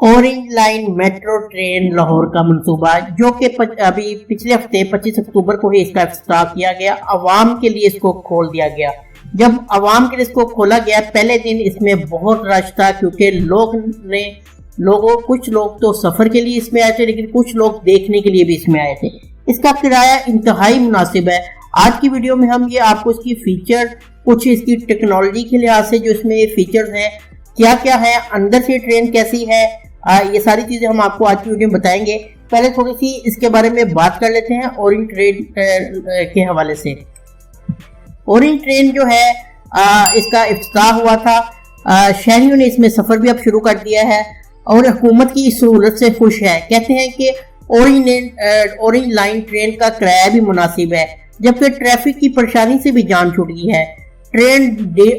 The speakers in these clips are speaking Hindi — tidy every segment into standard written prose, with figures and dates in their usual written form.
Orange line metro train Lahore का मंसूबा जो कि अभी पिछले हफ्ते 25 अक्टूबर को ही इसका इफ्तिताह किया गया, अवाम के लिए इसको खोल दिया गया। जब अवाम के लिए इसको खोला गया, पहले दिन इसमें बहुत रश था क्योंकि कुछ लोग तो सफर के लिए इसमें आए थे, लेकिन कुछ लोग देखने के लिए भी इसमें आए थे। इसका किराया इंतहाई मुनासिब है। आज की वीडियो में हम ये आपको इसकी फीचर, कुछ इसकी टेक्नोलॉजी के लिहाज से जो इसमें फीचर्स हैं, क्या क्या है, अंदर से ट्रेन कैसी है, ये सारी चीजें हम आपको आज की वीडियो में बताएंगे। पहले थोड़ी सी इसके बारे में बात कर लेते हैं ऑरेंज ट्रेन के हवाले से। ऑरेंज ट्रेन जो है इसका इफ्तिताह हुआ था। शहरियों ने इसमें सफर भी अब शुरू कर दिया है और हुकूमत की इस सहूलत से खुश है। कहते हैं कि ऑरेंज लाइन ट्रेन का किराया भी मुनासिब है, जबकि ट्रैफिक की परेशानी से भी जान छूट गई है। ट्रेन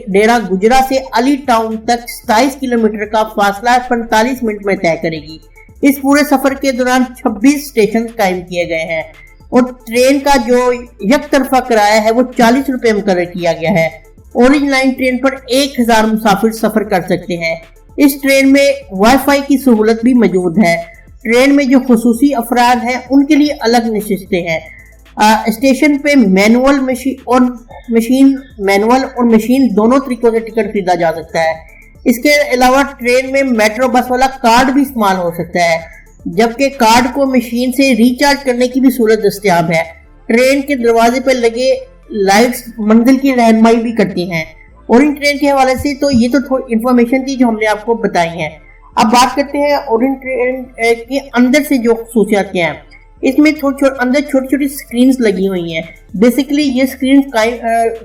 डेरा गुजरा से अली टाउन तक 27 किलोमीटर का फासला 45 मिनट में तय करेगी। इस पूरे सफर के दौरान 26 स्टेशन कायम किए गए हैं और ट्रेन का जो एक तरफा किराया है वो 40 रुपए मुकर्रर किया गया है। ऑरेंज लाइन ट्रेन पर 1000 मुसाफिर सफर कर सकते हैं। इस ट्रेन में वाईफाई की सहूलत भी मौजूद है। ट्रेन में जो खुसूसी अफराद हैं उनके लिए अलग नशिस्तें हैं। स्टेशन पे मैनुअल और मशीन दोनों तरीकों से टिकट खरीदा जा सकता है। इसके अलावा ट्रेन में मेट्रो बस वाला कार्ड भी इस्तेमाल हो सकता है, जबकि कार्ड को मशीन से रिचार्ज करने की भी सहूलत दस्तयाब है। ट्रेन के दरवाजे पर लगे लाइट्स मंजिल की रहनुमाई भी करती हैं। ऑरेंज ट्रेन के हवाले से तो ये तो थोड़ी इन्फॉर्मेशन थी जो हमने आपको बताई है। अब बात करते हैं ऑरेंज ट्रेन के अंदर से जो खसूसियात हैं। इसमें अंदर छोटी छोटी स्क्रीन्स लगी हुई हैं। बेसिकली ये स्क्रीन्स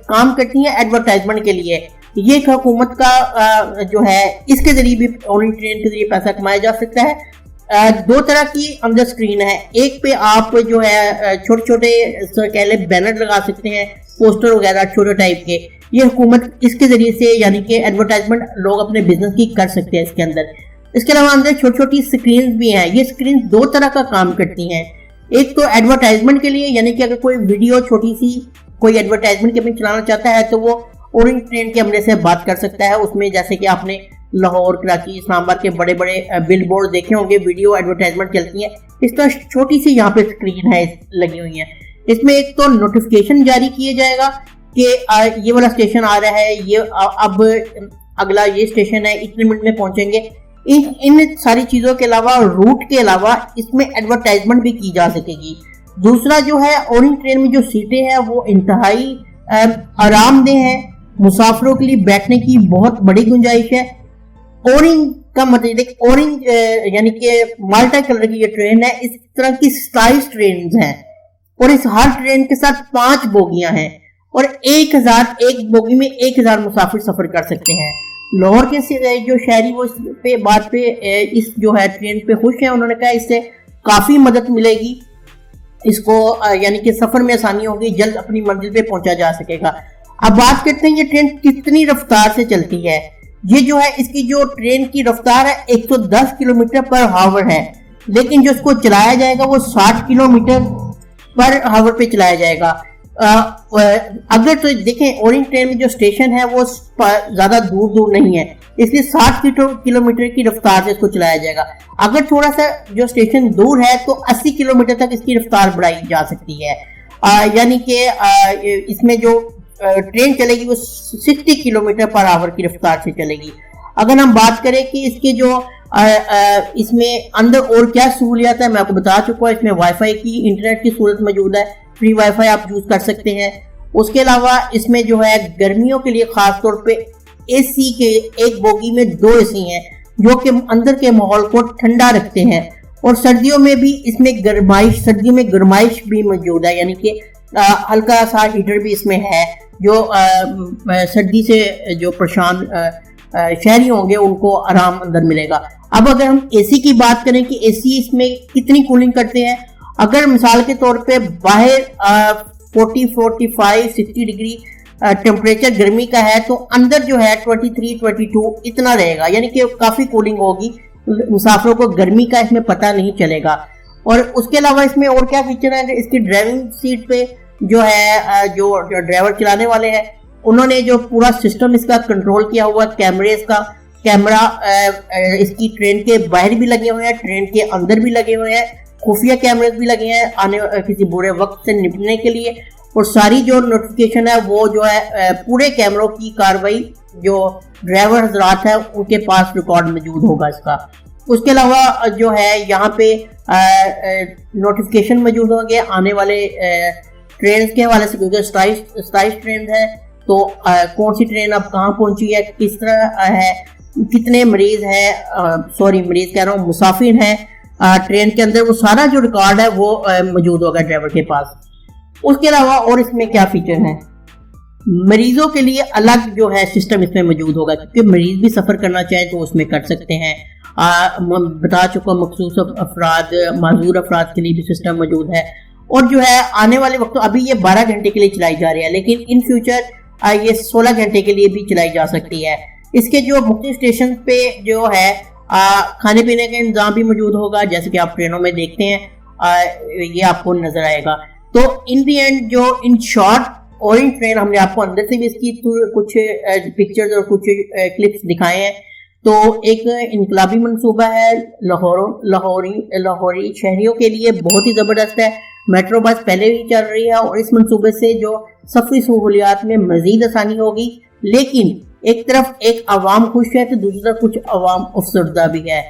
काम करती हैं एडवर्टाइजमेंट के लिए। ये एक हुकूमत का जो है, इसके जरिए भी ऑरेंज ट्रेन के जरिए पैसा कमाया जा सकता है। दो तरह की अंदर स्क्रीन है। एक पे आप जो है छोटे छोटे कह ले बैनर लगा सकते हैं, पोस्टर वगैरह छोटे टाइप के। ये हुकूमत इसके जरिए से यानी कि एडवर्टाइजमेंट लोग अपने बिजनेस की कर सकते हैं इसके अंदर। इसके अलावा अंदर छोटी छोटी स्क्रीन भी हैं। ये स्क्रीन दो तरह का काम करती हैं। एक तो एडवर्टाइजमेंट के लिए, यानी कि अगर कोई वीडियो छोटी सी कोई एडवर्टाइजमेंट के में चलाना चाहता है तो वो ऑरेंज ट्रेन के हमले से बात कर सकता है। उसमें जैसे कि आपने लाहौर, कराची, इस्लामाबाद के बड़े बड़े बिल बोर्ड देखे होंगे, वीडियो एडवर्टाइजमेंट चलती है। इस तरह छोटी सी यहाँ पे स्क्रीन है लगी हुई है। इसमें एक तो नोटिफिकेशन जारी किया जाएगा कि ये वाला स्टेशन आ रहा है, ये अब अगला ये स्टेशन है, इतने मिनट में पहुंचेंगे। इन सारी चीजों के अलावा, रूट के अलावा इसमें एडवर्टाइजमेंट भी की जा सकेगी। दूसरा जो है, ऑरेंज ट्रेन में जो सीटें हैं वो इंतहाई आरामदेह हैं। मुसाफिरों के लिए बैठने की बहुत बड़ी गुंजाइश है। ऑरेंज का मतलब ऑरेंज यानी कि माल्टा कलर की ये ट्रेन है। इस तरह की 27 ट्रेन हैं और इस हर ट्रेन के साथ 5 बोगियां हैं और एक बोगी में 1000 मुसाफिर सफर कर सकते हैं। लाहौर के जो शहरी वो इस जो है ट्रेन पे खुश हैं। उन्होंने कहा इससे काफी मदद मिलेगी इसको, यानी कि सफर में आसानी होगी, जल्द अपनी मंजिल पे पहुंचा जा सकेगा। अब बात करते हैं ये ट्रेन कितनी रफ्तार से चलती है। ये जो है, इसकी जो ट्रेन की रफ्तार है 110 किलोमीटर पर हावर है, लेकिन जो इसको चलाया जाएगा वो 60 किलोमीटर पर हावर पे चलाया जाएगा। अगर तो देखें, ऑरेंज ट्रेन में जो स्टेशन है वो ज्यादा दूर नहीं है, इसलिए 60 किलोमीटर की रफ्तार से इसको चलाया जाएगा। अगर थोड़ा सा जो स्टेशन दूर है तो 80 किलोमीटर तक इसकी रफ्तार बढ़ाई जा सकती है। यानी कि इसमें जो ट्रेन चलेगी वो 60 किलोमीटर पर आवर की रफ्तार से चलेगी। अगर हम बात करें कि इसके जो इसमें अंदर और क्या सहूलियत है, मैं आपको बता चुका हूँ। इसमें वाईफाई की, इंटरनेट की सहूलत मौजूद है, फ्री वाईफाई आप यूज कर सकते हैं। उसके अलावा इसमें जो है गर्मियों के लिए खास तौर पे एसी के एक बोगी में 2 एसी हैं जो कि अंदर के माहौल को ठंडा रखते हैं। और सर्दियों में भी इसमें सर्दियों में गर्माइश भी मौजूद है, यानी कि हल्का सा हीटर भी इसमें है जो सर्दी से जो परेशान शहरी होंगे उनको आराम अंदर मिलेगा। अब अगर हम एसी की बात करें कि एसी इसमें कितनी कूलिंग करते हैं, अगर मिसाल के तौर पे बाहर 40, 45, 60 डिग्री टेम्परेचर गर्मी का है तो अंदर जो है 23, 22 इतना रहेगा, यानी कि काफी कूलिंग होगी। मुसाफिरों को गर्मी का इसमें पता नहीं चलेगा। और उसके अलावा इसमें और क्या फीचर है, इसकी ड्राइविंग सीट पे जो है जो ड्राइवर चलाने वाले हैं उन्होंने जो पूरा सिस्टम इसका कंट्रोल किया हुआ कैमरेज का, कैमरा इसकी ट्रेन के बाहर भी लगे हुए हैं, ट्रेन के अंदर भी लगे हुए हैं, खुफिया कैमरे भी लगे हैं आने किसी बुरे वक्त से निपटने के लिए। और सारी जो नोटिफिकेशन है वो जो है पूरे कैमरों की कार्रवाई जो ड्राइवर हजरात है उनके पास रिकॉर्ड मौजूद होगा इसका। उसके अलावा जो है यहाँ पे नोटिफिकेशन मौजूद होंगे आने वाले ट्रेन के हवाले से, क्योंकि स्टाइल ट्रेन है तो कौन सी ट्रेन अब कहाँ पहुंची है, किस तरह है, कितने मरीज है, सॉरी मरीज कह रहा हूँ मुसाफिर हैं ट्रेन के अंदर, वो सारा जो रिकॉर्ड है वो मौजूद होगा ड्राइवर के पास। उसके अलावा और इसमें क्या फीचर है, मरीजों के लिए अलग जो है सिस्टम इसमें मौजूद होगा, क्योंकि मरीज भी सफ़र करना चाहे तो उसमें कर सकते हैं। बता चुका मखसूस अफराद, माजूर अफराद के लिए भी सिस्टम मौजूद है। और जो है आने वाले वक्त, अभी ये 12 घंटे के लिए चलाई जा रही है, लेकिन इन फ्यूचर ये 16 घंटे के लिए भी चलाई जा सकती है। इसके जो मुख्य स्टेशन पे जो है खाने पीने का इंतजाम भी मौजूद होगा, जैसे कि आप ट्रेनों में देखते हैं ये आपको नजर आएगा। तो इन दी एंड जो इन शॉर्ट ओरिएंट ट्रेन हमने आपको अंदर से भी इसकी कुछ पिक्चर्स और कुछ क्लिप्स दिखाए हैं। तो एक इनकलाबी मंसूबा है, लाहौरी शहरियों के लिए बहुत ही ज़बरदस्त है। मेट्रो बस पहले भी चल रही है और इस मंसूबे से जो सफरी सहूलियात में मजीद आसानी होगी, लेकिन एक तरफ एक आवाम खुश है तो दूसरी तरफ कुछ आवाम अफसरदा भी है।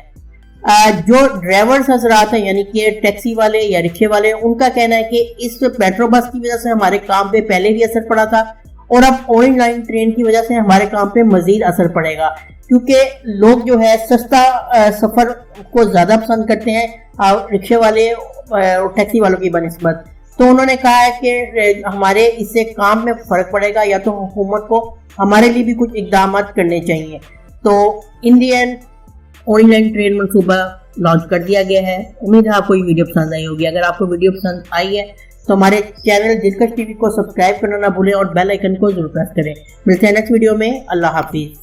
जो ड्राइवर्स हजरात हैं यानी कि टैक्सी वाले या रिक्शे वाले, उनका कहना है कि इस मेट्रो बस की वजह से हमारे काम पे पहले भी असर पड़ा था और अब ओरेंज लाइन ट्रेन की वजह से हमारे काम पे मजीद असर पड़ेगा, क्योंकि लोग जो है सस्ता सफर को ज्यादा पसंद करते हैं रिक्शे वाले और टैक्सी वालों की बनिस्बत। तो उन्होंने कहा है कि हमारे इससे काम में फर्क पड़ेगा, या तो हुकूमत को हमारे लिए भी कुछ इकदाम करने चाहिए। तो इन दी एंड ओरेंज लाइन ट्रेन मंसूबा लॉन्च कर दिया गया है। उम्मीद है आपको ये वीडियो पसंद आई होगी। अगर आपको वीडियो पसंद आई है तो हमारे चैनल दिलकश टीवी को सब्सक्राइब करना ना भूलें और बेल आइकन को जरूर प्रेस करें। मिलते हैं नेक्स्ट वीडियो में। अल्लाह हाफिज।